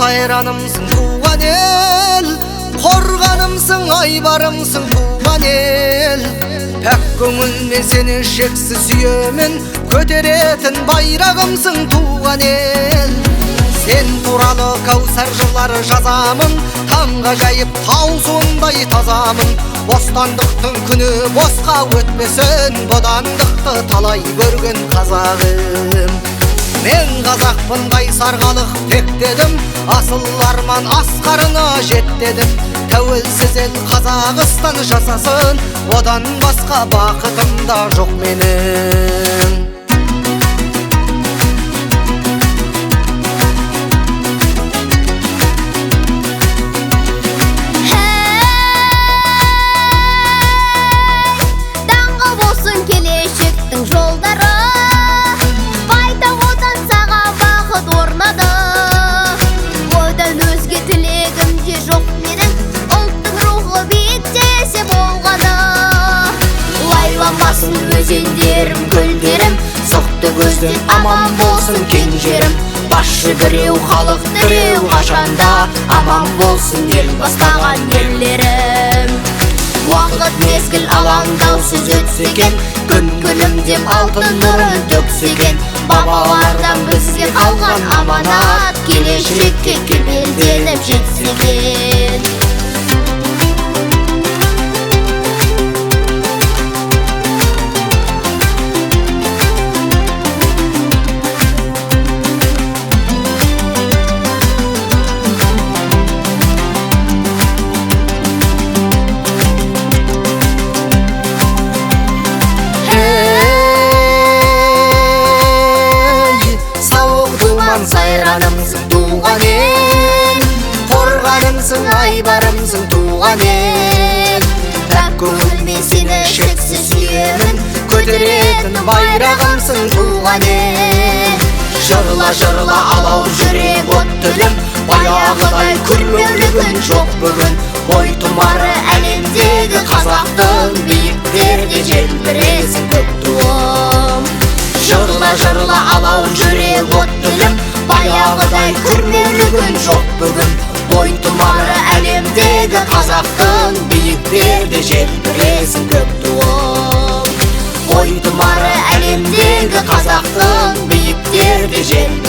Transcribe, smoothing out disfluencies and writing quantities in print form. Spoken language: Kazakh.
сайранымсың туған ел, қорғанымсың айбарымсың туған ел. Пәк көңілмен сені шексіз сүйемін, көтеретін байрағымсың туған ел. Сен туралы кәусар жырлары жазамын, таңға жайып тау суындай тазамын. Бостандықтың күні босқа өтмесін, бодандықты талай көрген қазағым. Мен қазақпын қайсарғалық тектедім, асыл арман асқарына жеттедім. Тәуелсіз ел Қазақстан жасасын, одан басқа бақытым да жоқ менің. Өзендерім, көлдерім, соқты көзден аман болсын кен жерім. Басшы біреу, халық біреу, қашанда аман болсын ел бастаған ерлерім. Уақыт мезгіл алаңдаусыз өтсе екен, күн күлімдеп алтын нұрын төксе екен. Бабалардан бізге қалған аманат, келешекке кемелденіп жетсе екен. Сайранымсың туған ел, қорғанымсың айбарымсың туған ел. Пәк көңілмен сені шексіз сүйемін, көтеретін байрағымсың туған ел. Жырла жырла алау жүрек от тілім, баяғыдай күрмеулі күн жоқ бүгін. Ой тұмары әлемдегі қазақтың, биіктерде желбіресің көк туым. Жырла жырла алау жүрек от тілім, баяғыдай күрмеулі күн жоқ бүгін. Ой тұмары әлемдегі қазақтың, биіктерде желбіресің көк туым. Ой тұмары әлемдегі қазақтың, биіктерде желбіресің